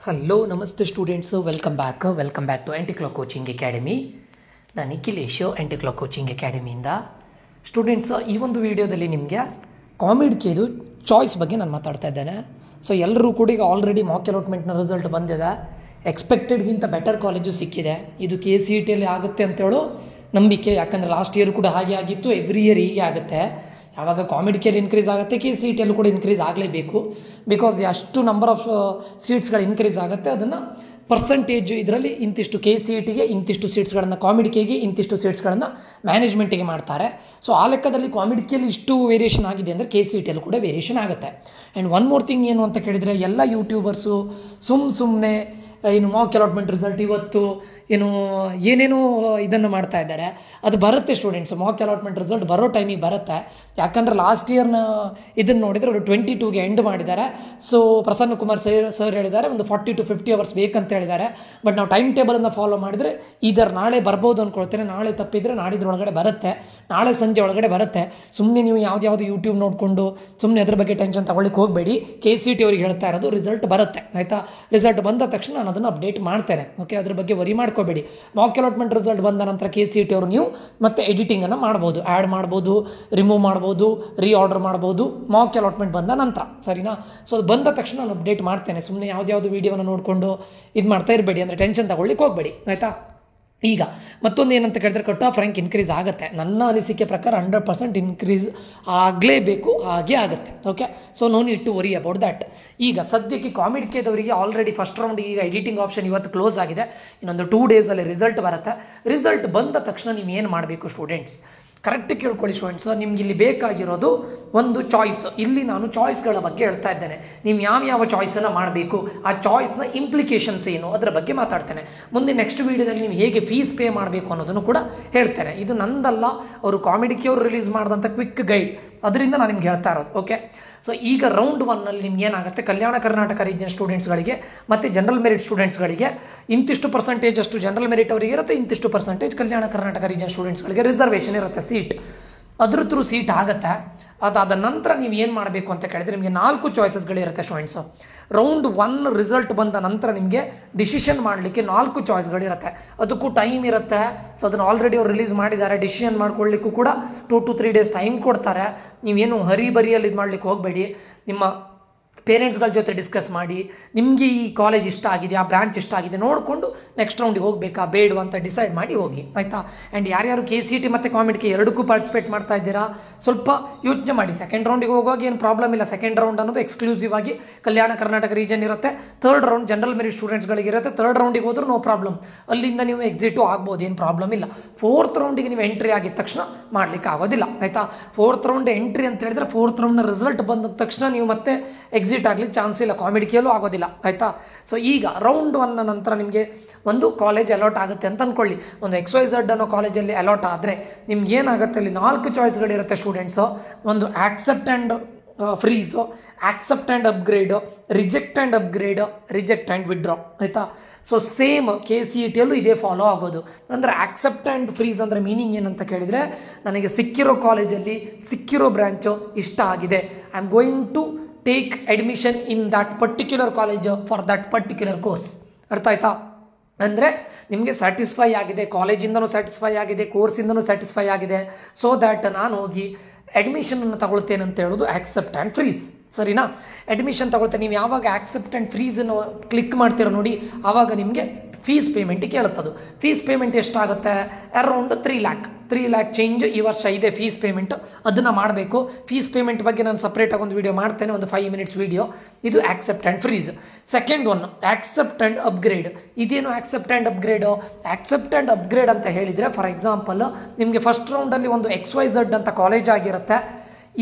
Hello ನಮಸ್ತೆ students welcome back to aunty coaching academy. ನಾನು ನಿಖಿಲೇಶು ಆ್ಯಂಟಿ coaching ಅಕಾಡೆಮಿಯಿಂದ. Students ಈ ಒಂದು ವಿಡಿಯೋದಲ್ಲಿ ನಿಮಗೆ ಕಾಮಿಡ್ಕಿದು ಚಾಯ್ಸ್ ಬಗ್ಗೆ ನಾನು ಮಾತಾಡ್ತಾ ಇದ್ದೇನೆ. ಸೊ ಎಲ್ಲರೂ ಕೂಡ ಈಗ ಆಲ್ರೆಡಿ ಮಾಕ್ ಅಲಾಟ್ಮೆಂಟ್ನ ರಿಸಲ್ಟ್ ಬಂದಿದೆ. ಎಕ್ಸ್ಪೆಕ್ಟೆಡ್ಗಿಂತ ಬೆಟರ್ ಕಾಲೇಜು ಸಿಕ್ಕಿದೆ. ಇದು KCETಯಲ್ಲಿ ಆಗುತ್ತೆ ಅಂತೇಳೋ ನಂಬಿಕೆ. ಯಾಕಂದರೆ ಲಾಸ್ಟ್ ಇಯರ್ ಕೂಡ ಹಾಗೆ ಆಗಿತ್ತು, ಎವ್ರಿ ಇಯರ್ ಹೀಗೆ ಆಗುತ್ತೆ. ಯಾವಾಗ ಕಾಮಿಡಿಕಲ್ಲಿ ಇನ್ಕ್ರೀಸ್ ಆಗುತ್ತೆ KCETಯಲ್ಲೂ ಕೂಡ ಇನ್ಕ್ರೀಸ್ ಆಗಲೇಬೇಕು. ಬಿಕಾಸ್ ಎಷ್ಟು ನಂಬರ್ ಆಫ್ ಸೀಟ್ಸ್ಗಳು ಇನ್ಕ್ರೀಸ್ ಆಗುತ್ತೆ ಅದನ್ನು ಪರ್ಸೆಂಟೇಜ್ ಇದರಲ್ಲಿ ಇಂತಿಷ್ಟು KCETಗೆ ಇಂತಿಷ್ಟು ಸೀಟ್ಸ್ಗಳನ್ನು, ಕಾಮಿಡಿಕೆಗೆ ಇಂತಿಷ್ಟು ಸೀಟ್ಸ್ಗಳನ್ನು ಮ್ಯಾನೇಜ್ಮೆಂಟಿಗೆ ಮಾಡ್ತಾರೆ. ಸೊ ಆ ಲೆಕ್ಕದಲ್ಲಿ ಕಾಮಿಡಿಕೆಯಲ್ಲಿ ಇಷ್ಟು ವೇರಿಯೇಷನ್ ಆಗಿದೆ ಅಂದರೆ KCETಯಲ್ಲೂ ಕೂಡ ವೇರಿಯೇಷನ್ ಆಗುತ್ತೆ. ಆ್ಯಂಡ್ ಒನ್ ಮೋರ್ ಥಿಂಗ್ ಏನು ಅಂತ ಕೇಳಿದರೆ, ಎಲ್ಲ ಯೂಟ್ಯೂಬರ್ಸು ಸುಮ್ಮನೆ ಏನು ಮಾಕ್ ಅಲಾಟ್ಮೆಂಟ್ ರಿಸಲ್ಟ್ ಇವತ್ತು ಏನೇನೋ ಇದನ್ನು ಮಾಡ್ತಾ ಇದ್ದಾರೆ. ಅದು ಬರುತ್ತೆ ಸ್ಟೂಡೆಂಟ್ಸ್, ಮಾಕ್ ಅಲಾಟ್ಮೆಂಟ್ ರಿಸಲ್ಟ್ ಬರೋ ಟೈಮಿಗೆ ಬರುತ್ತೆ. ಯಾಕಂದರೆ ಲಾಸ್ಟ್ ಇಯರ್ನ ಇದನ್ನು ನೋಡಿದರೆ ಅವರು 22ಗೆ ಎಂಡ್ ಮಾಡಿದ್ದಾರೆ. ಸೊ ಪ್ರಸನ್ನ ಕುಮಾರ್ ಸರ್ ಹೇಳಿದ್ದಾರೆ ಒಂದು 40 to 50 hours ಬೇಕಂತ ಹೇಳಿದ್ದಾರೆ. ಬಟ್ ನಾವು ಟೈಮ್ ಟೇಬಲನ್ನು ಫಾಲೋ ಮಾಡಿದರೆ ಇದರ ನಾಳೆ ಬರ್ಬೋದು ಅಂದ್ಕೊಳ್ತೇನೆ. ನಾಳೆ ತಪ್ಪಿದರೆ ನಾಡಿದ್ರೊಳಗಡೆ ಬರುತ್ತೆ, ನಾಳೆ ಸಂಜೆ ಒಳಗಡೆ ಬರುತ್ತೆ. ಸುಮ್ಮನೆ ನೀವು ಯಾವ್ದು ಯೂಟ್ಯೂಬ್ ನೋಡಿಕೊಂಡು ಸುಮ್ಮನೆ ಅದ್ರ ಬಗ್ಗೆ ಟೆನ್ಷನ್ ತಗೊಳ್ಳಿಕ್ಕೆ ಹೋಗಬೇಡಿ. KCET ಅವ್ರಿಗೆ ಹೇಳ್ತಾ ಇರೋದು ರಿಸಲ್ಟ್ ಬರುತ್ತೆ, ಆಯಿತಾ. ರಿಸಲ್ಟ್ ಬಂದ ತಕ್ಷಣ ನಾನು ಅದನ್ನು ಅಪ್ಡೇಟ್ ಮಾಡ್ತೇನೆ. ಓಕೆ, ಅದ್ರ ಬಗ್ಗೆ ವರಿ ಮಾಡ್ಕೋಬೇಡಿ. ಮಾಕ್ ಅಲಾಟ್ಮೆಂಟ್ ರಿಸಲ್ಟ್ ಬಂದ ನಂತರ KCET ಅವರು ನೀವು ಮತ್ತೆ ಎಡಿಟಿಂಗನ್ನು ಮಾಡ್ಬೋದು, ಆ್ಯಡ್ ಮಾಡ್ಬೋದು, ರಿಮೂವ್ ಮಾಡ್ಬೋದು, ರೀಆರ್ಡರ್ ಮಾಡ್ಬೋದು ಮಾಕ್ ಅಲಾಟ್ಮೆಂಟ್ ಬಂದ ನಂತರ, ಸರಿನಾ. ಸೊ ಅದು ಬಂದ ತಕ್ಷಣ ನಾನು ಅಪ್ಡೇಟ್ ಮಾಡ್ತೇನೆ. ಸುಮ್ಮನೆ ಯಾವ್ದು ವೀಡಿಯೋವನ್ನು ನೋಡಿಕೊಂಡು ಇದು ಮಾಡ್ತಾ ಇರಬೇಡಿ, ಅಂದರೆ ಟೆನ್ಷನ್ ತಗೊಳ್ಳಿಕ್ಕೆ ಹೋಗಬೇಡಿ, ಆಯಿತಾ. ಈಗ ಮತ್ತೊಂದು ಏನಂತ ಕೇಳಿದ್ರೆ, ಕಟ್ ಆಫ್ ರ್ಯಾಂಕ್ ಇನ್ಕ್ರೀಸ್ ಆಗುತ್ತೆ. ನನ್ನ ಅನಿಸಿಕೆ ಪ್ರಕಾರ 100% ಇನ್ಕ್ರೀಸ್ ಆಗಲೇಬೇಕು, ಹಾಗೆ ಆಗುತ್ತೆ. Okay, so no need to worry about that. ಈಗ ಸದ್ಯಕ್ಕೆ ಕಾಮಿಡಿಕೆದವರಿಗೆ ಆಲ್ರೆಡಿ ಫಸ್ಟ್ ರೌಂಡ್ ಈಗ ಎಡಿಟಿಂಗ್ ಆಪ್ಷನ್ ಇವತ್ತು ಕ್ಲೋಸ್ ಆಗಿದೆ. ಇನ್ನೊಂದು 2 days ರಿಸಲ್ಟ್ ಬರುತ್ತೆ. ರಿಸಲ್ಟ್ ಬಂದ ತಕ್ಷಣ ನೀವು ಏನು ಮಾಡಬೇಕು ಸ್ಟೂಡೆಂಟ್ಸ್, ಕರೆಕ್ಟ್ ಕೇಳ್ಕೊಳ್ಳಿ ಸ್ಟೂಡೆಂಟ್ಸ್. ನಿಮ್ಗೆ ಇಲ್ಲಿ ಬೇಕಾಗಿರೋದು ಒಂದು ಚಾಯ್ಸ್. ಇಲ್ಲಿ ನಾನು ಚಾಯ್ಸ್ಗಳ ಬಗ್ಗೆ ಹೇಳ್ತಾ ಇದ್ದೇನೆ. ನೀವು ಯಾವ ಚಾಯ್ಸನ್ನು ಮಾಡಬೇಕು, ಆ ಚಾಯ್ಸ್ನ ಇಂಪ್ಲಿಕೇಶನ್ಸ್ ಏನು ಅದರ ಬಗ್ಗೆ ಮಾತಾಡ್ತೇನೆ. ಮುಂದೆ ನೆಕ್ಸ್ಟ್ ವೀಡಿಯೋದಲ್ಲಿ ನೀವು ಹೇಗೆ ಫೀಸ್ ಪೇ ಮಾಡಬೇಕು ಅನ್ನೋದನ್ನು ಕೂಡ ಹೇಳ್ತೇನೆ. ಇದು ನಂದಲ್ಲ, ಅವರು ಕಾಮಿಡಿಕೆಯವರು ರಿಲೀಸ್ ಮಾಡಿದಂಥ ಕ್ವಿಕ್ ಗೈಡ್, ಅದರಿಂದ ನಾನು ನಿಮ್ಗೆ ಹೇಳ್ತಾ ಇರೋದು. ಓಕೆ, ಸೊ ಈಗ ರೌಂಡ್ 1ನಲ್ಲಿ ನಿಮ್ಗೆ ಏನಾಗುತ್ತೆ, ಕಲ್ಯಾಣ ಕರ್ನಾಟಕ ರೀಜನ್ ಸ್ಟೂಡೆಂಟ್ಸ್ಗಳಿಗೆ ಮತ್ತು ಜನರಲ್ ಮೆರಿಟ್ ಸ್ಟೂಡೆಂಟ್ಸ್ಗಳಿಗೆ ಇಂತಿಷ್ಟು ಪರ್ಸೆಂಟೇಜ್ ಅಷ್ಟು ಜನರಲ್ ಮೆರಿಟ್ ಅವರಿಗೆ ಇರುತ್ತೆ, ಇಂತಿಷ್ಟು ಪರ್ಸೆಂಟೇಜ್ ಕಲ್ಯಾಣ ಕರ್ನಾಟಕ ರೀಜನ್ ಸ್ಟೂಡೆಂಟ್ಸ್ಗಳಿಗೆ ರಿಸರ್ವೇಷನ್ ಇರುತ್ತೆ, ಸೀಟ್ ಅದ್ರ ಥ್ರೂ ಸೀಟ್ ಆಗುತ್ತೆ. ಅದಾದ ನಂತರ ನೀವು ಏನು ಮಾಡಬೇಕು ಅಂತ ಕೇಳಿದರೆ, ನಿಮಗೆ 4 ಚಾಯ್ಸಸ್ಗಳಿರುತ್ತೆ ಸ್ಟೂಡೆಂಟ್ಸು. ರೌಂಡ್ 1 ರಿಸಲ್ಟ್ ಬಂದ ನಂತರ ನಿಮಗೆ ಡಿಸಿಷನ್ ಮಾಡಲಿಕ್ಕೆ 4 ಚಾಯ್ಸ್ಗಳಿರುತ್ತೆ. ಅದಕ್ಕೂ ಟೈಮ್ ಇರುತ್ತೆ. ಸೊ ಅದನ್ನು ಆಲ್ರೆಡಿ ಅವ್ರು ರಿಲೀಸ್ ಮಾಡಿದ್ದಾರೆ. ಡಿಸಿಷನ್ ಮಾಡ್ಕೊಳ್ಳಿಕ್ಕೂ ಕೂಡ 2 to 3 days ಟೈಮ್ ಕೊಡ್ತಾರೆ. ನೀವೇನು ಹರಿಬರಿಯಲ್ಲಿ ಇದು ಮಾಡಲಿಕ್ಕೆ ಹೋಗಬೇಡಿ. ನಿಮ್ಮ ಪೇರೆಂಟ್ಸ್ಗಳ ಜೊತೆ ಡಿಸ್ಕಸ್ ಮಾಡಿ, ನಿಮಗೆ ಈ ಕಾಲೇಜ್ ಇಷ್ಟ ಆಗಿದೆ, ಆ ಬ್ರಾಂಚ್ ಇಷ್ಟ ಆಗಿದೆ ನೋಡಿಕೊಂಡು ನೆಕ್ಸ್ಟ್ ರೌಂಡಿಗೆ ಹೋಗಬೇಕಾ ಬೇಡವಾ ಅಂತ ಡಿಸೈಡ್ ಮಾಡಿ ಹೋಗಿ, ಆಯಿತಾ. ಆ್ಯಂಡ್ ಯಾರ್ಯಾರು KCET ಮತ್ತು ಕಾಮಿಡಿಕೆ ಎರಡಕ್ಕೂ ಪಾರ್ಟಿಸಿಪೇಟ್ ಮಾಡ್ತಾ ಇದ್ದೀರಾ, ಸ್ವಲ್ಪ ಯೋಚನೆ ಮಾಡಿ. ಸೆಕೆಂಡ್ ರೌಂಡಿಗೆ ಹೋಗುವಾಗ ಏನು ಪ್ರಾಬ್ಲಮ್ ಇಲ್ಲ. ಸೆಕೆಂಡ್ ರೌಂಡ್ ಅನ್ನೋದು ಎಕ್ಸ್ಕ್ಲೂಸಿವ್ ಆಗಿ ಕಲ್ಯಾಣ ಕರ್ನಾಟಕ ರೀಜನ್ ಇರುತ್ತೆ. ಥರ್ಡ್ ರೌಂಡ್ ಜನರಲ್ ಮೆರಿಟ್ ಸ್ಟೂಡೆಂಟ್ಸ್ಗಳಿಗೆ ಇರುತ್ತೆ. ಥರ್ಡ್ ರೌಂಡಿಗೆ ಹೋದ್ರೂ ನೋ ಪ್ರಾಬ್ಲಮ್, ಅಲ್ಲಿಂದ ನೀವು ಎಕ್ಸಿಟು ಆಗ್ಬೋದು, ಏನು ಪ್ರಾಬ್ಲಮ್ ಇಲ್ಲ. ಫೋರ್ತ್ ರೌಂಡಿಗೆ ನೀವು ಎಂಟ್ರಿ ಆಗಿದ ತಕ್ಷಣ ಮಾಡಲಿಕ್ಕೆ ಆಗೋದಿಲ್ಲ, ಆಯಿತಾ. ಫೋರ್ತ್ ರೌಂಡ್ ಎಂಟ್ರಿ ಅಂತ ಹೇಳಿದ್ರೆ ಫೋರ್ತ್ ರೌಂಡ್ನ ರಿಸಲ್ಟ್ ಬಂದ ತಕ್ಷಣ ನೀವು ಮತ್ತೆ ಎಕ್ಸಿಟ್ ಆಗಲಿಕ್ಕೆ ಚಾನ್ಸ್ ಇಲ್ಲ, ಕಾಮಿಡಿಕೆಯಲ್ಲೂ ಆಗೋದಿಲ್ಲ, ಆಯಿತಾ. ಸೊ ಈಗ ರೌಂಡ್ 1 ನಂತರ ನಿಮಗೆ ಒಂದು ಕಾಲೇಜ್ ಅಲಾಟ್ ಆಗುತ್ತೆ ಅಂತ ಅಂದ್ಕೊಳ್ಳಿ. ಒಂದು XYZ ಅನ್ನೋ ಕಾಲೇಜಲ್ಲಿ ಅಲಾಟ್ ಆದರೆ ನಿಮ್ಗೆ ಏನಾಗುತ್ತೆ, ಅಲ್ಲಿ 4 ಚಾಯ್ಸ್ಗಳಿರುತ್ತೆ ಸ್ಟೂಡೆಂಟ್ಸು. ಒಂದು accept and freeze, accept and upgrade, reject and upgrade, reject and withdraw, ಆಯಿತಾ. ಸೊ ಸೇಮ್ KCETಯಲ್ಲೂ ಇದೇ ಫಾಲೋ ಆಗೋದು. ಅಂದರೆ ಆಕ್ಸೆಪ್ಟ್ ಆ್ಯಂಡ್ ಫ್ರೀಸ್ ಅಂದರೆ ಮೀನಿಂಗ್ ಏನಂತ ಕೇಳಿದರೆ, ನನಗೆ ಸಿಕ್ಕಿರೋ ಕಾಲೇಜಲ್ಲಿ ಸಿಕ್ಕಿರೋ ಬ್ರ್ಯಾಂಚು ಇಷ್ಟ ಆಗಿದೆ, I am going to take admission in that particular college for that particular course. ಅರ್ಥ ಆಯ್ತಾ? ಅಂದರೆ ನಿಮಗೆ ಸ್ಯಾಟಿಸ್ಫೈ ಆಗಿದೆ, ಕಾಲೇಜಿಂದನೂ ಸ್ಯಾಟಿಸ್ಫೈ ಆಗಿದೆ, ಕೋರ್ಸಿಂದನೂ ಸ್ಯಾಟಿಸ್ಫೈ ಆಗಿದೆ. ಸೊ ದ್ಯಾಟ್ ನಾನು ಹೋಗಿ ಅಡ್ಮಿಷನನ್ನು ತಗೊಳ್ತೇನೆ ಅಂತ ಹೇಳೋದು ಆಕ್ಸೆಪ್ಟ್ ಆ್ಯಂಡ್ ಫ್ರೀಸ್, ಸರಿನಾ. ಅಡ್ಮಿಷನ್ ತಗೊಳ್ತೇನೆ, ನೀವು ಯಾವಾಗ ಆಕ್ಸೆಪ್ಟ್ ಆ್ಯಂಡ್ ಫ್ರೀಸನ್ನು ಕ್ಲಿಕ್ ಮಾಡ್ತೀರೋ ನೋಡಿ, ಆವಾಗ ನಿಮಗೆ ಫೀಸ್ ಪೇಮೆಂಟಿಗೆ ಕೇಳುತ್ತದು. ಫೀಸ್ ಪೇಮೆಂಟ್ ಎಷ್ಟಾಗುತ್ತೆ, ಅರೌಂಡ್ 3 lakh ಚೇಂಜ್ ಈ ವರ್ಷ ಇದೆ ಫೀಸ್ ಪೇಮೆಂಟ್. ಅದನ್ನು ಮಾಡಬೇಕು. ಫೀಸ್ ಪೇಮೆಂಟ್ ಬಗ್ಗೆ ನಾನು ಸಪ್ರೇಟಾಗಿ ಒಂದು ವಿಡಿಯೋ ಮಾಡ್ತೇನೆ, ಒಂದು 5 minutes ವಿಡಿಯೋ. ಇದು accept and freeze. Second one accept and upgrade. ಇದೇನು accept and upgrade? Accept and upgrade ಅಂತ ಹೇಳಿದರೆ, ಫಾರ್ ಎಕ್ಸಾಂಪಲ್ ನಿಮಗೆ ಫಸ್ಟ್ ರೌಂಡಲ್ಲಿ ಒಂದು XYZ ಅಂತ ಕಾಲೇಜ್ ಆಗಿರುತ್ತೆ.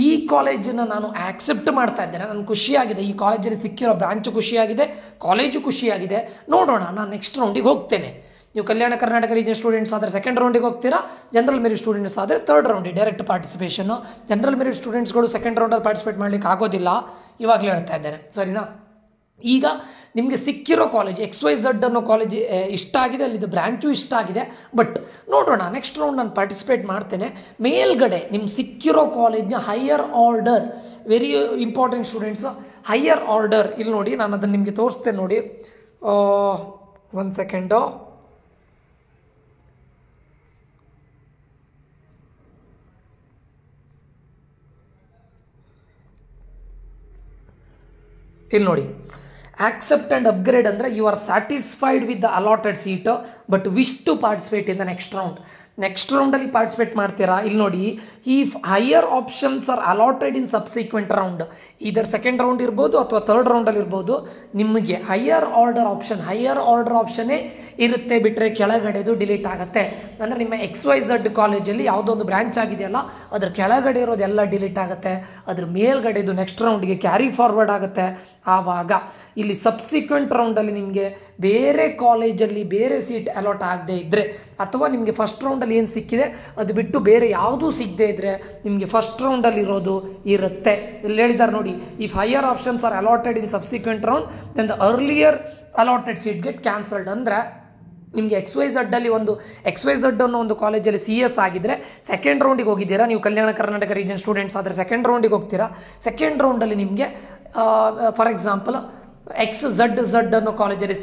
ಈ ಕಾಲೇಜನ್ನು ನಾನು ಆಕ್ಸೆಪ್ಟ್ ಮಾಡ್ತಾ ಇದ್ದೇನೆ, ನನಗೆ ಖುಷಿಯಾಗಿದೆ, ಈ ಕಾಲೇಜಲ್ಲಿ ಸಿಕ್ಕಿರೋ ಬ್ರಾಂಚು ಖುಷಿಯಾಗಿದೆ, ಕಾಲೇಜು ಖುಷಿಯಾಗಿದೆ, ನೋಡೋಣ ನಾನು ನೆಕ್ಸ್ಟ್ ರೌಂಡಿಗೆ ಹೋಗ್ತೇನೆ. ನೀವು ಕಲ್ಯಾಣ ಕರ್ನಾಟಕ ರೀಜನ್ ಸ್ಟೂಡೆಂಟ್ಸ್ ಆದರೆ ಸೆಕೆಂಡ್ ರೌಂಡಿಗೆ ಹೋಗ್ತೀರಾ, ಜನರಲ್ ಮೆರಿಟ್ ಸ್ಟೂಡೆಂಟ್ಸ್ ಆದರೆ ಥರ್ಡ್ ರೌಂಡಿಗೆ ಡೈರೆಕ್ಟ್ ಪಾರ್ಟಿಸಿಪೇಷನ್ನು. ಜನರಲ್ ಮೆರಿಟ್ ಸ್ಟೂಡೆಂಟ್ಸ್ಗಳು ಸೆಕೆಂಡ್ ರೌಂಡಲ್ಲಿ ಪಾರ್ಟಿಸಿಪೇಟ್ ಮಾಡಲಿಕ್ಕೆ ಆಗೋದಿಲ್ಲ, ಇವಾಗಲೇ ಹೇಳ್ತಾ ಇದ್ದೇನೆ, ಸರಿನಾ. ಈಗ ನಿಮಗೆ ಸಿಕ್ಕಿರೋ ಕಾಲೇಜ್ XYZ ಅನ್ನೋ ಕಾಲೇಜ್ ಇಷ್ಟ ಆಗಿದೆ, ಅಲ್ಲಿದ್ದು ಬ್ರ್ಯಾಂಚು ಇಷ್ಟ ಆಗಿದೆ, ಬಟ್ ನೋಡೋಣ ನೆಕ್ಸ್ಟ್ ರೌಂಡ್ ನಾನು ಪಾರ್ಟಿಸಿಪೇಟ್ ಮಾಡ್ತೇನೆ. ಮೇಲ್ಗಡೆ ನಿಮ್ಮ ಸಿಕ್ಕಿರೋ ಕಾಲೇಜ್ನ higher order, very important students, higher order ಇಲ್ಲಿ ನೋಡಿ, ನಾನು ಅದನ್ನು ನಿಮಗೆ ತೋರಿಸ್ತೇನೆ ನೋಡಿ. ಒಂದು ಸೆಕೆಂಡು. ಇಲ್ಲಿ ನೋಡಿ, ಆಕ್ಸೆಪ್ಟ್ ಆ್ಯಂಡ್ ಅಪ್ಗ್ರೇಡ್ ಅಂದರೆ you are satisfied with the allotted seat but wish to participate in the next round. Next ರೌಂಡಲ್ಲಿ ಪಾರ್ಟಿಸಿಪೇಟ್ ಮಾಡ್ತೀರಾ. ಇಲ್ಲಿ ನೋಡಿ, ಈ higher options are allotted in subsequent round. ಇದರ ಸೆಕೆಂಡ್ ರೌಂಡ್ ಇರ್ಬೋದು ಅಥವಾ ಥರ್ಡ್ ರೌಂಡಲ್ಲಿ ಇರ್ಬೋದು. ನಿಮಗೆ ಹೈಯರ್ ಆರ್ಡರ್ ಆಪ್ಷನ್ನೇ ಇರುತ್ತೆ, ಬಿಟ್ಟರೆ ಕೆಳಗಡೆದು ಡಿಲೀಟ್ ಆಗುತ್ತೆ. ಅಂದರೆ ನಿಮ್ಮ XYZ ಕಾಲೇಜಲ್ಲಿ ಯಾವುದೋ ಒಂದು ಬ್ರ್ಯಾಂಚ್ ಆಗಿದೆಯಲ್ಲ, ಅದ್ರ ಕೆಳಗಡೆ ಇರೋದೆಲ್ಲ ಡಿಲೀಟ್ ಆಗುತ್ತೆ, ಅದ್ರ ಮೇಲ್ಗಡೆದು ನೆಕ್ಸ್ಟ್ ರೌಂಡ್ಗೆ ಕ್ಯಾರಿ ಫಾರ್ವರ್ಡ್ ಆಗುತ್ತೆ. ಆವಾಗ ಇಲ್ಲಿ ಸಬ್ಸಿಕ್ವೆಂಟ್ ರೌಂಡಲ್ಲಿ ನಿಮಗೆ ಬೇರೆ ಕಾಲೇಜಲ್ಲಿ ಬೇರೆ ಸೀಟ್ ಅಲಾಟ್ ಆಗದೆ ಇದ್ದರೆ, ಅಥವಾ ನಿಮಗೆ ಫಸ್ಟ್ ರೌಂಡಲ್ಲಿ ಏನು ಸಿಕ್ಕಿದೆ ಅದು ಬಿಟ್ಟು ಬೇರೆ ಯಾವುದೂ ಸಿಗದೆ ಇದ್ದರೆ ನಿಮಗೆ ಫಸ್ಟ್ ರೌಂಡಲ್ಲಿ ಇರೋದು ಇರುತ್ತೆ. ಇಲ್ಲಿ ಹೇಳಿದ್ದಾರೆ ನೋಡಿ, if higher options are allotted in subsequent round then the earlier allotted seat get cancelled. ಅಂದರೆ ನಿಮಗೆ XYZ ಅನ್ನೋ ಒಂದು ಕಾಲೇಜಲ್ಲಿ CS ಆಗಿದ್ದರೆ ಸೆಕೆಂಡ್ ರೌಂಡಿಗೆ ಹೋಗಿದ್ದೀರಾ, ನೀವು ಕಲ್ಯಾಣ ಕರ್ನಾಟಕ ರೀಜನ್ ಸ್ಟೂಡೆಂಟ್ಸ್ ಆದರೆ ಸೆಕೆಂಡ್ ರೌಂಡಿಗೆ ಹೋಗ್ತೀರಾ. ಸೆಕೆಂಡ್ ರೌಂಡಲ್ಲಿ ನಿಮಗೆ ಫಾರ್ ಎಕ್ಸಾಂಪಲ್ XZZ ಅನ್ನೋ ಕಾಲೇಜಲ್ಲಿ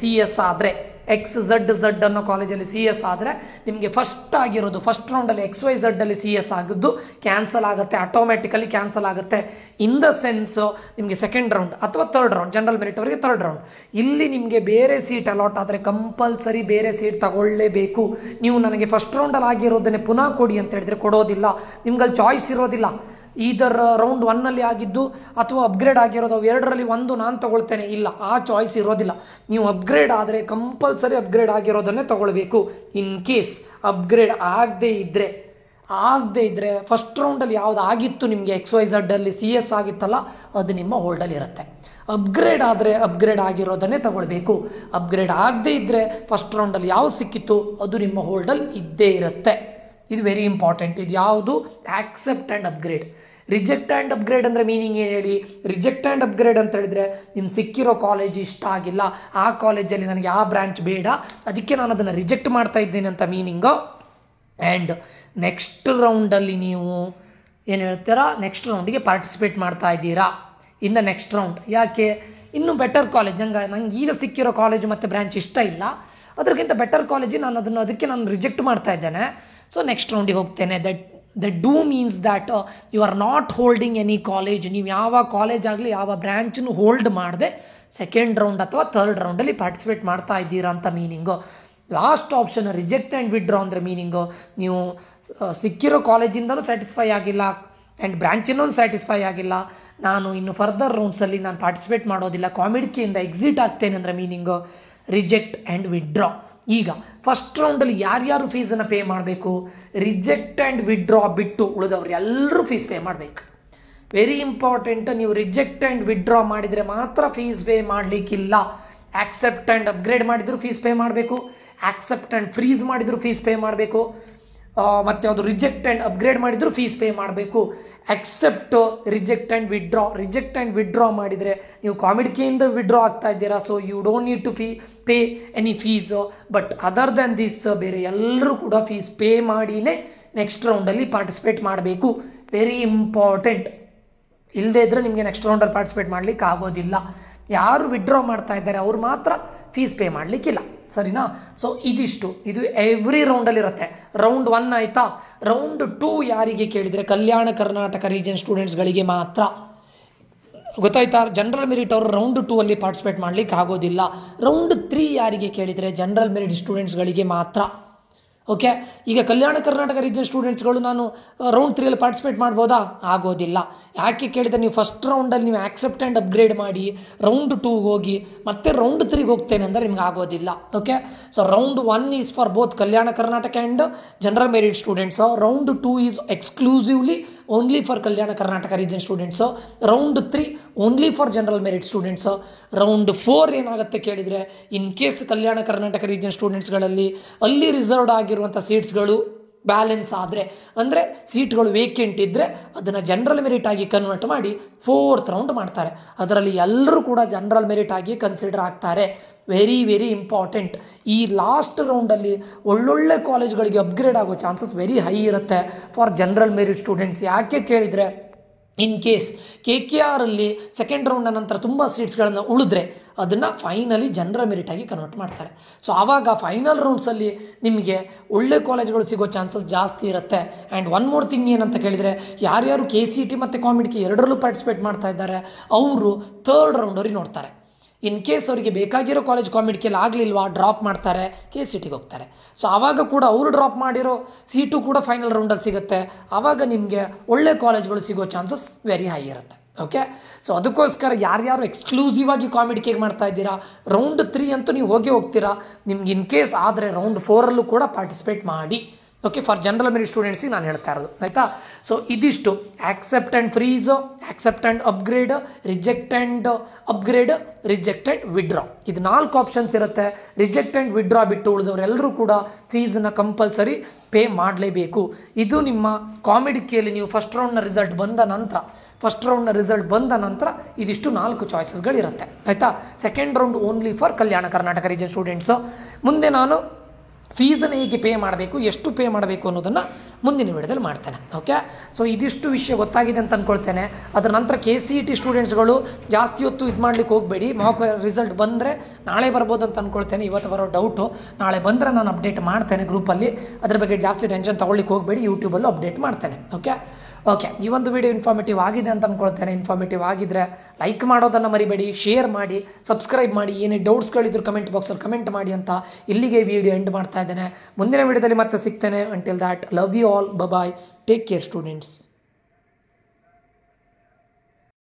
CS ಆದರೆ ನಿಮಗೆ ಫಸ್ಟ್ ಆಗಿರೋದು ಫಸ್ಟ್ ರೌಂಡಲ್ಲಿ XYZ ಅಲ್ಲಿ CS ಆಗಿದ್ದು ಕ್ಯಾನ್ಸಲ್ ಆಗುತ್ತೆ, ಆಟೋಮ್ಯಾಟಿಕಲಿ ಕ್ಯಾನ್ಸಲ್ ಆಗುತ್ತೆ. ಇನ್ ದ ಸೆನ್ಸ್ ನಿಮಗೆ ಸೆಕೆಂಡ್ ರೌಂಡ್ ಅಥವಾ ಥರ್ಡ್ ರೌಂಡ್, ಜನರಲ್ ಮೆರಿಟ್ ಅವರಿಗೆ ಥರ್ಡ್ ರೌಂಡ್, ಇಲ್ಲಿ ನಿಮಗೆ ಬೇರೆ ಸೀಟ್ ಅಲಾಟ್ ಆದರೆ ಕಂಪಲ್ಸರಿ ಬೇರೆ ಸೀಟ್ ತಗೊಳ್ಳೇಬೇಕು. ನೀವು ನನಗೆ ಫಸ್ಟ್ ರೌಂಡಲ್ಲಿ ಆಗಿರೋದನ್ನೇ ಪುನಃ ಕೊಡಿ ಅಂತ ಹೇಳಿದ್ರೆ ಕೊಡೋದಿಲ್ಲ, ನಿಮ್ಗಲ್ಲಿ ಚಾಯ್ಸ್ ಇರೋದಿಲ್ಲ. ಇದರ ರೌಂಡ್ 1ನಲ್ಲಿ ಆಗಿದ್ದು ಅಥವಾ ಅಪ್ಗ್ರೇಡ್ ಆಗಿರೋದು ಎರಡರಲ್ಲಿ ಒಂದು ನಾನು ತಗೊಳ್ತೇನೆ, ಇಲ್ಲ, ಆ ಚಾಯ್ಸ್ ಇರೋದಿಲ್ಲ. ನೀವು ಅಪ್ಗ್ರೇಡ್ ಆದರೆ ಕಂಪಲ್ಸರಿ ಅಪ್ಗ್ರೇಡ್ ಆಗಿರೋದನ್ನೇ ತಗೊಳ್ಬೇಕು. ಇನ್ ಕೇಸ್ ಅಪ್ಗ್ರೇಡ್ ಆಗದೆ ಇದ್ದರೆ ಫಸ್ಟ್ ರೌಂಡಲ್ಲಿ ಯಾವ್ದು ಆಗಿತ್ತು ನಿಮಗೆ XYZ ಅಲ್ಲಿ CS ಆಗಿತ್ತಲ್ಲ, ಅದು ನಿಮ್ಮ ಹೋಲ್ಡಲ್ಲಿ ಇರುತ್ತೆ. ಅಪ್ಗ್ರೇಡ್ ಆದರೆ ಅಪ್ಗ್ರೇಡ್ ಆಗಿರೋದನ್ನೇ ತಗೊಳ್ಬೇಕು. ಅಪ್ಗ್ರೇಡ್ ಆಗದೆ ಇದ್ದರೆ ಫಸ್ಟ್ ರೌಂಡಲ್ಲಿ ಯಾವ್ದು ಸಿಕ್ಕಿತ್ತು ಅದು ನಿಮ್ಮ ಹೋಲ್ಡಲ್ಲಿ ಇದ್ದೇ ಇರುತ್ತೆ. ಇದು ವೆರಿ ಇಂಪಾರ್ಟೆಂಟ್. ಇದು ಯಾವುದು? Accept and upgrade. Reject and upgrade ಅಂದರೆ ಮೀನಿಂಗ್ ಏನು ಹೇಳಿ? ರಿಜೆಕ್ಟ್ ಆ್ಯಂಡ್ ಅಪ್ಗ್ರೇಡ್ ಅಂತ ಹೇಳಿದ್ರೆ ನಿಮ್ಗೆ ಸಿಕ್ಕಿರೋ ಕಾಲೇಜ್ ಇಷ್ಟ ಆಗಿಲ್ಲ, ಆ ಕಾಲೇಜಲ್ಲಿ ನನಗೆ ಆ ಬ್ರಾಂಚ್ ಬೇಡ, ಅದಕ್ಕೆ ನಾನು ಅದನ್ನು ರಿಜೆಕ್ಟ್ ಮಾಡ್ತಾ ಇದ್ದೇನೆ ಅಂತ ಮೀನಿಂಗು. ಆ್ಯಂಡ್ ನೆಕ್ಸ್ಟ್ ರೌಂಡಲ್ಲಿ ನೀವು ಏನು ಹೇಳ್ತೀರಾ, ನೆಕ್ಸ್ಟ್ ರೌಂಡಿಗೆ ಪಾರ್ಟಿಸಿಪೇಟ್ ಮಾಡ್ತಾ ಇದ್ದೀರಾ ಇನ್ ದ ನೆಕ್ಸ್ಟ್ ರೌಂಡ್. ಯಾಕೆ? ಇನ್ನೂ ಬೆಟರ್ ಕಾಲೇಜ್, ನಂಗೆ ಈಗ ಸಿಕ್ಕಿರೋ ಕಾಲೇಜು ಮತ್ತು ಬ್ರಾಂಚ್ ಇಷ್ಟ ಇಲ್ಲ, ಅದಕ್ಕಿಂತ ಬೆಟರ್ ಕಾಲೇಜ್ ಅದಕ್ಕೆ ನಾನು ರಿಜೆಕ್ಟ್ ಮಾಡ್ತಾ ಇದ್ದೇನೆ, ಸೊ ನೆಕ್ಸ್ಟ್ ರೌಂಡಿಗೆ ಹೋಗ್ತೇನೆ. That do means that you are not holding any college. ನೀವು ಯಾವ ಕಾಲೇಜ್ ಆಗಲಿ ಯಾವ ಬ್ರ್ಯಾಂಚನ್ನು ಹೋಲ್ಡ್ ಮಾಡದೆ ಸೆಕೆಂಡ್ ರೌಂಡ್ ಅಥವಾ ಥರ್ಡ್ ರೌಂಡಲ್ಲಿ ಪಾರ್ಟಿಸಿಪೇಟ್ ಮಾಡ್ತಾ ಇದ್ದೀರಾ ಅಂತ meaning. Last option reject and withdraw ಅಂದರೆ ಮೀನಿಂಗು ನೀವು ಸಿಕ್ಕಿರೋ ಕಾಲೇಜಿಂದಲೂ ಸ್ಯಾಟಿಸ್ಫೈ ಆಗಿಲ್ಲ ಆ್ಯಂಡ್ ಬ್ರ್ಯಾಂಚಿನೂ ಸ್ಯಾಟಿಸ್ಫೈ ಆಗಿಲ್ಲ, ನಾನು ಇನ್ನು ಫರ್ದರ್ ರೌಂಡ್ಸಲ್ಲಿ ನಾನು ಪಾರ್ಟಿಸಿಪೇಟ್ ಮಾಡೋದಿಲ್ಲ, ಕಾಮಿಡಿಕೆಯಿಂದ ಎಕ್ಸಿಟ್ ಆಗ್ತೇನೆ ಅಂದರೆ ಮೀನಿಂಗು ರಿಜೆಕ್ಟ್ ಆ್ಯಂಡ್ ವಿಡ್ರಾ. ಈಗ ಫಸ್ಟ್ ರೌಂಡಲ್ಲಿ ಯಾರ್ಯಾರು ಫೀಸನ್ನು ಪೇ ಮಾಡಬೇಕು? ರಿಜೆಕ್ಟ್ ಆ್ಯಂಡ್ ವಿಡ್ರಾ ಬಿಟ್ಟು ಉಳಿದವ್ರು ಎಲ್ಲರೂ ಫೀಸ್ ಪೇ ಮಾಡಬೇಕು. Very important. ನೀವು ರಿಜೆಕ್ಟ್ ಆ್ಯಂಡ್ ವಿಡ್ರಾ ಮಾಡಿದರೆ ಮಾತ್ರ ಫೀಸ್ ಪೇ ಮಾಡಲಿಕ್ಕಿಲ್ಲ. ಆಕ್ಸೆಪ್ಟ್ ಆ್ಯಂಡ್ ಅಪ್ಗ್ರೇಡ್ ಮಾಡಿದ್ರು ಫೀಸ್ ಪೇ ಮಾಡಬೇಕು, ಆಕ್ಸೆಪ್ಟ್ ಆ್ಯಂಡ್ ಫ್ರೀಸ್ ಮಾಡಿದ್ರು ಫೀಸ್ ಪೇ ಮಾಡಬೇಕು, ಮತ್ತು ಯಾವುದು ರಿಜೆಕ್ಟ್ ಆ್ಯಂಡ್ ಅಪ್ಗ್ರೇಡ್ ಮಾಡಿದ್ರು ಫೀಸ್ ಪೇ ಮಾಡಬೇಕು. ಎಕ್ಸೆಪ್ಟ್ ರಿಜೆಕ್ಟ್ ಆ್ಯಂಡ್ ವಿಡ್ರಾ ಮಾಡಿದರೆ ನೀವು ಕಾಮಿಡಿಕೆಯಿಂದ ವಿಡ್ರಾ ಆಗ್ತಾ ಇದ್ದೀರಾ, so you don't need to pay any fees. But other than this ಬೇರೆ ಎಲ್ಲರೂ ಕೂಡ ಫೀಸ್ ಪೇ ಮಾಡಿನೇ ನೆಕ್ಸ್ಟ್ ರೌಂಡಲ್ಲಿ ಪಾರ್ಟಿಸಿಪೇಟ್ ಮಾಡಬೇಕು. Very important. ಇಲ್ಲದೇ ಇದ್ದರೆ ನಿಮಗೆ ನೆಕ್ಸ್ಟ್ ರೌಂಡಲ್ಲಿ ಪಾರ್ಟಿಸಿಪೇಟ್ ಮಾಡಲಿಕ್ಕೆ ಆಗೋದಿಲ್ಲ. ಯಾರು ವಿಡ್ರಾ ಮಾಡ್ತಾ ಇದ್ದಾರೆ ಅವ್ರು ಮಾತ್ರ ಫೀಸ್ ಪೇ ಮಾಡಲಿಕ್ಕಿಲ್ಲ, ಸರಿನಾ? ಸೊ ಇದು ಎವ್ರಿ ರೌಂಡಲ್ಲಿ ಇರುತ್ತೆ. ರೌಂಡ್ 1 ಆಯಿತಾ. ರೌಂಡ್ 2 ಯಾರಿಗೆ ಕೇಳಿದರೆ ಕಲ್ಯಾಣ ಕರ್ನಾಟಕ ರೀಜನ್ ಸ್ಟೂಡೆಂಟ್ಸ್ಗಳಿಗೆ ಮಾತ್ರ. ಗೊತ್ತಾಯ್ತಾ? ಜನರಲ್ ಮೆರಿಟ್ ಅವರು ರೌಂಡ್ 2 ಅಲ್ಲಿ ಪಾರ್ಟಿಸಿಪೇಟ್ ಮಾಡಲಿಕ್ಕೆ ಆಗೋದಿಲ್ಲ. ರೌಂಡ್ 3 ಯಾರಿಗೆ ಕೇಳಿದರೆ ಜನರಲ್ ಮೆರಿಟ್ ಸ್ಟೂಡೆಂಟ್ಸ್ಗಳಿಗೆ ಮಾತ್ರ. ಓಕೆ, ಈಗ ಕಲ್ಯಾಣ ಕರ್ನಾಟಕ ರೀಜನ್ ಸ್ಟೂಡೆಂಟ್ಸ್ಗಳು ನಾನು ರೌಂಡ್ 3 ಅಲ್ಲಿ ಪಾರ್ಟಿಸಿಪೇಟ್ ಮಾಡ್ಬೋದಾ? ಆಗೋದಿಲ್ಲ. ಯಾಕೆ ಕೇಳಿದರೆ ನೀವು ಫಸ್ಟ್ ರೌಂಡಲ್ಲಿ ನೀವು ಆಕ್ಸೆಪ್ಟ್ ಆ್ಯಂಡ್ ಅಪ್ಗ್ರೇಡ್ ಮಾಡಿ ರೌಂಡ್ 2 ಹೋಗಿ ಮತ್ತೆ ರೌಂಡ್ 3 ಹೋಗ್ತೇನೆ ಅಂದರೆ ನಿಮ್ಗೆ ಆಗೋದಿಲ್ಲ. Okay, so round 1 is for both Kalyana Karnataka and general merit students. Round 2 is exclusively only for Kalyana Karnataka region students. Round 3 only for general merit students. Round 4 ಏನಾಗುತ್ತೆ ಕೇಳಿದರೆ, in case Kalyana Karnataka region ಸ್ಟೂಡೆಂಟ್ಸ್ಗಳಲ್ಲಿ ಅಲ್ಲಿ ರಿಸರ್ವ್ಡ್ ಆಗಿರುವಂಥ ಸೀಟ್ಸ್ಗಳು ಬ್ಯಾಲೆನ್ಸ್ ಆದರೆ, ಅಂದರೆ ಸೀಟ್ಗಳು ವೇಕೆಂಟ್ ಇದ್ದರೆ ಅದನ್ನು ಜನರಲ್ ಮೆರಿಟ್ ಆಗಿ ಕನ್ವರ್ಟ್ ಮಾಡಿ 4th ರೌಂಡ್ ಮಾಡ್ತಾರೆ. ಅದರಲ್ಲಿ ಎಲ್ಲರೂ ಕೂಡ ಜನರಲ್ ಮೆರಿಟ್ ಆಗಿ ಕನ್ಸಿಡರ್ ಆಗ್ತಾರೆ. Very very important. ಈ ಲಾಸ್ಟ್ ರೌಂಡಲ್ಲಿ ಒಳ್ಳೊಳ್ಳೆ ಕಾಲೇಜ್ಗಳಿಗೆ ಅಪ್ಗ್ರೇಡ್ ಆಗೋ ಚಾನ್ಸಸ್ ವೆರಿ ಹೈ ಇರುತ್ತೆ ಫಾರ್ ಜನರಲ್ ಮೆರಿಟ್ ಸ್ಟೂಡೆಂಟ್ಸ್. ಯಾಕೆ ಕೇಳಿದರೆ ಇನ್ ಕೇಸ್ KKR ಅಲ್ಲಿ ಸೆಕೆಂಡ್ ರೌಂಡ್ ನಂತರ ತುಂಬ ಸೀಟ್ಸ್ಗಳನ್ನು ಉಳಿದ್ರೆ ಅದನ್ನು ಫೈನಲಿ ಜನರಲ್ ಮೆರಿಟಾಗಿ ಕನ್ವರ್ಟ್ ಮಾಡ್ತಾರೆ. ಸೊ ಆವಾಗ ಫೈನಲ್ ರೌಂಡ್ಸಲ್ಲಿ ನಿಮಗೆ ಒಳ್ಳೆ ಕಾಲೇಜ್ಗಳು ಸಿಗೋ ಚಾನ್ಸಸ್ ಜಾಸ್ತಿ ಇರುತ್ತೆ. ಆ್ಯಂಡ್ ಒನ್ ಮೋರ್ ಥಿಂಗ್ ಏನಂತ ಕೇಳಿದರೆ, ಯಾರ್ಯಾರು KCET ಮತ್ತು ಕಾಮಿಡ್ಗೆ ಎರಡರಲ್ಲೂ ಪಾರ್ಟಿಸಿಪೇಟ್ ಮಾಡ್ತಾ ಇದ್ದಾರೆ ಅವರು ಥರ್ಡ್ ರೌಂಡವ್ರಿಗೆ ನೋಡ್ತಾರೆ. ಇನ್ ಕೇಸ್ ಅವರಿಗೆ ಬೇಕಾಗಿರೋ ಕಾಲೇಜ್ ಕಾಮಿಡ್ಕೆಲ್ಲಿ ಆಗಲಿಲ್ವಾ, ಡ್ರಾಪ್ ಮಾಡ್ತಾರೆ, KCETಗೆ ಹೋಗ್ತಾರೆ. ಸೊ ಆವಾಗ ಕೂಡ ಅವರು ಡ್ರಾಪ್ ಮಾಡಿರೋ ಸೀಟು ಕೂಡ ಫೈನಲ್ ರೌಂಡಲ್ಲಿ ಸಿಗುತ್ತೆ. ಆವಾಗ ನಿಮಗೆ ಒಳ್ಳೆ ಕಾಲೇಜ್ಗಳು ಸಿಗೋ ಚಾನ್ಸಸ್ ವೆರಿ ಹೈ ಇರುತ್ತೆ. ಓಕೆ, ಸೊ ಅದಕ್ಕೋಸ್ಕರ ಯಾರ್ಯಾರು ಎಕ್ಸ್ಕ್ಲೂಸಿವ್ ಆಗಿ ಕಾಮಿಡಿಗೆ ಮಾಡ್ತಾ ಇದ್ದೀರಾ, ರೌಂಡ್ 3 ಅಂತೂ ನೀವು ಹೋಗ್ತೀರಾ. ನಿಮ್ಗೆ ಇನ್ ಕೇಸ್ ಆದರೆ ರೌಂಡ್ 4ಅಲ್ಲೂ ಕೂಡ ಪಾರ್ಟಿಸಿಪೇಟ್ ಮಾಡಿ. ಓಕೆ, ಫಾರ್ ಜನರಲ್ ಮೆರಿಟ್ ಸ್ಟೂಡೆಂಟ್ಸಿಗೆ ನಾನು ಹೇಳ್ತಾ ಇರೋದು, ಆಯಿತಾ. ಸೊ ಇದಿಷ್ಟು accept and freeze, accept and upgrade, reject and upgrade, reject and withdraw, ಇದು 4 ಆಪ್ಷನ್ಸ್ ಇರುತ್ತೆ. ರಿಜೆಕ್ಟ್ ಆ್ಯಂಡ್ ವಿಡ್ರಾ ಬಿಟ್ಟು ಉಳಿದವರೆಲ್ಲರೂ ಕೂಡ ಫೀಸನ್ನು ಕಂಪಲ್ಸರಿ ಪೇ ಮಾಡಲೇಬೇಕು. ಇದು ನಿಮ್ಮ ಕಾಮಿಡಿಕೆಯಲ್ಲಿ ನೀವು ಫಸ್ಟ್ ರೌಂಡ್ನ ರಿಸಲ್ಟ್ ಬಂದ ನಂತರ ಇದಿಷ್ಟು 4 ಚಾಯ್ಸಸ್ಗಳಿರುತ್ತೆ, ಆಯಿತಾ. Second round only for Kalyana Karnataka region students. ಮುಂದೆ ನಾನು ಫೀಸನ್ನು ಹೇಗೆ ಪೇ ಮಾಡಬೇಕು, ಎಷ್ಟು ಪೇ ಮಾಡಬೇಕು ಅನ್ನೋದನ್ನು ಮುಂದಿನ ವಿಡಿಯೋದಲ್ಲಿ ಮಾಡ್ತೇನೆ. ಓಕೆ, ಸೊ ಇದಿಷ್ಟು ವಿಷಯ ಗೊತ್ತಾಗಿದೆ ಅಂತ ಅಂದ್ಕೊಳ್ತೇನೆ. ಅದರ ನಂತರ KCET ಸ್ಟೂಡೆಂಟ್ಸ್ಗಳು ಜಾಸ್ತಿ ಹೊತ್ತು ಇದು ಮಾಡ್ಲಿಕ್ಕೆ ಹೋಗಬೇಡಿ. ಮಾಕ್ ರಿಸಲ್ಟ್ ಬಂದರೆ ನಾಳೆ ಬರ್ಬೋದು ಅಂತ ಅಂದ್ಕೊಳ್ತೇನೆ. ಇವತ್ತು ಬರೋ ಡೌಟು, ನಾಳೆ ಬಂದರೆ ನಾನು ಅಪ್ಡೇಟ್ ಮಾಡ್ತೇನೆ ಗ್ರೂಪಲ್ಲಿ. ಅದ್ರ ಬಗ್ಗೆ ಜಾಸ್ತಿ ಟೆನ್ಷನ್ ತೊಗೊಳ್ಳಿಕ್ಕೆ ಹೋಗಬೇಡಿ, ಯೂಟ್ಯೂಬಲ್ಲೂ ಅಪ್ಡೇಟ್ ಮಾಡ್ತೇನೆ. ಓಕೆ, ಈ ಒಂದು ವಿಡಿಯೋ ಇನ್ಫಾರ್ಮೇಟಿವ್ ಆಗಿದೆ ಅಂತ ಅಂದ್ಕೊಳ್ತೇನೆ. ಇನ್ಫಾರ್ಮೇಟಿವ್ ಆಗಿದ್ದರೆ ಲೈಕ್ ಮಾಡೋದನ್ನು ಮರಿಬೇಡಿ, ಶೇರ್ ಮಾಡಿ, ಸಬ್ಸ್ಕ್ರೈಬ್ ಮಾಡಿ. ಏನೇ ಡೌಟ್ಸ್ಗಳಿದ್ರು ಕಮೆಂಟ್ ಬಾಕ್ಸಲ್ಲಿ ಕಮೆಂಟ್ ಮಾಡಿ ಅಂತ ಇಲ್ಲಿಗೆ ವಿಡಿಯೋ ಎಂಡ್ ಮಾಡ್ತಾ ಇದ್ದೇನೆ. ಮುಂದಿನ ವಿಡಿಯೋದಲ್ಲಿ ಮತ್ತೆ ಸಿಗ್ತೇನೆ. Until that, love you all, bye, take care students.